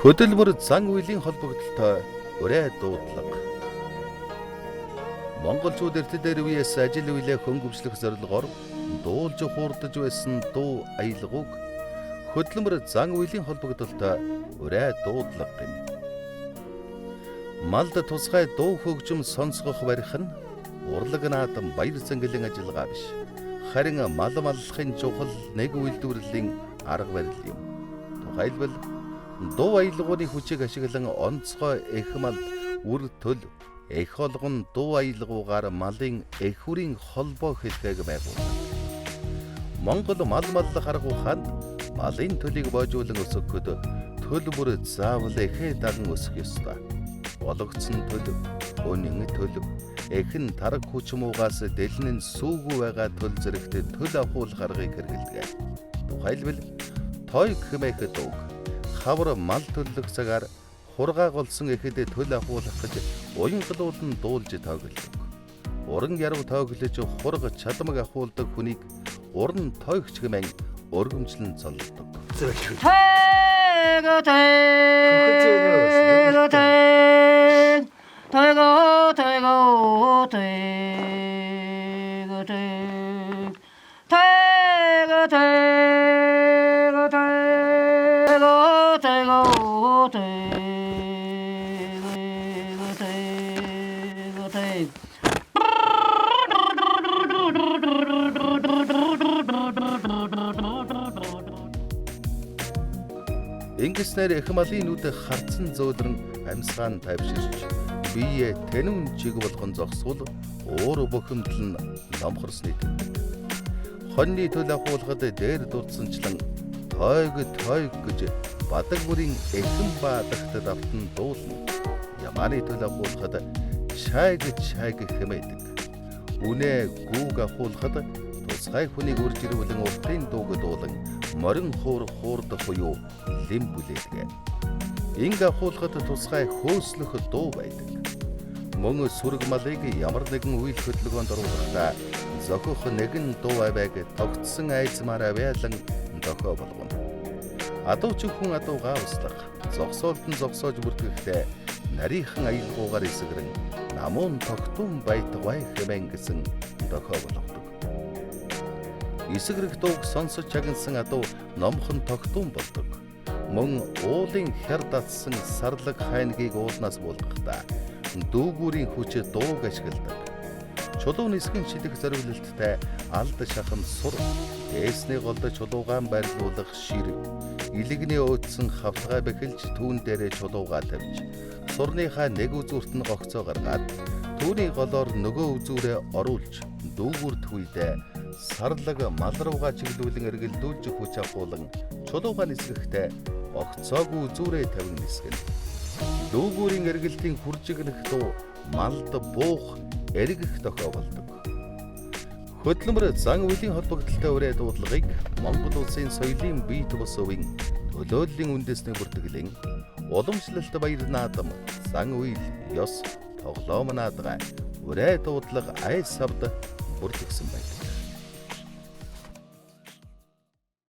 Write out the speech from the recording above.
Хөдөлмөр зан үйлийн холбогдолтой урай дуудлага. Монголчууд эртдээр үеэс ажил үйлээ хөнгөвчлөх зорилгоор дуулж хуурдаж байсан дуу аялгауг хөдөлмөр зан үйлийн холбогдолтой урай дуудлага гэнэ. Малд тусгай дуу хөгжим сонсгох барих нь урлаг наадам баяр цэнгэлэн ажиллагаа биш. Харин мал маллахын чухал нэг үйлдвэрлэлийн арга барил юм. Тухайлбал дуу аялгауны хүчийг ашиглан онцгой эх малд үр төл эх олгон дуу аялгаугаар малын эх үрийн холбоо хэлхээг байгуулдаг. Монгол мал маллах арга ухаанд малын төлийг боожуулан өсгөхөд төл бүр заавал эхээ даган өсөх ёстой. Бологцсон төл, өнийн төл, эхэн тараг хүч муугаас дэлнэн сүүгүй байгаа төл зэрэгт төл ахуулах аргыг хэрэгэлдэг. Тухайлбал той хэмээх дууг хавар мал төлөх цагаар хургаа голсон эхэд төл ахуулах гэж уянгалуулан дуулж тоглодог. Уран яруу тоглож хурга чадмаг ахуулдаг хүнийг уран тойгч хэмээн өргөмжлөн цолдог. Ингэснээр эх малын нүд харцсан зөөлрөн амьсгаан тайвширч биеэ тэнүүн чиг болгон зогсвол уур бухимдал нь номхорсны тэмдэг. Хоньны төл ахуулахад дээр дурдсанчлан тойг гэж бадаг бүрийн эхэн баадагт давтан дуулна. Ямааны төл ахуулахад чайг хэмээдэг. Үнэ гүүг ахуулахад тусгай хүнийг үрж ирүүлэн уртын дууг дуулан морин хуурдах буюу лим бүлээдэг. Инг ахуулахад тусгай хөөслөх дуу байдаг. Мөн сүрэг малыг ямар нэгэн үйл хөдөлгөөнд оруулахдаа зохих нэгэн дуу авайг тогтсон айзмаар авиалан дохио болгоно. Адууч хүн адуугаа услах, зогсоолтон зогсоож бүртгэхдээ нарийнхан аялгаугаар эсгэрэн намуун тогтун байтугай хэмээн гэсэн дохио болгодог. Эсгэрэх дууг сонсож чагнасан адуу номхон тогтун болдог. Мөн уулын хяр датсан сарлаг хайнгийг уулнаас буулгахдаа дүүгүүрийн хүч дууг ашигладаг. Чулуу нисгэн шидэх зориулалттай алд шахан сур, дээсний голд чулуугаан байрлуулах шир, илэгний өөдсөн хавтгай бэхэлж түүн дээрээ чулуугаа тавьж, сурныхаа нэг үзүүрт нь гогцоо гаргаад, түүний голоор нөгөө үзүүрээ оруулж, дүүгүүрт хүйдээ сарлаг мал руугаа чиглүүлэн эргэлдүүлж хүч авахуулан чулуугаа нисгэхдээ огцоогүй үзүүрээ тавин нисгэнэ. Дүүгүүрийн эргэлтийн хуржигнэх дуу малд буух эргэх дохио болдог. Хөдөлмөр зан үйлийн холбогдолтой урай дуудлагыг Монгол улсын соёлын бие тус өвийн төлөөллийн үндэсний бүртгэлэн уламжлалт баяр наадам зан үйл ёс тоглоом наадгай урай дуудлага айс савд бүртгэсэн байдаг.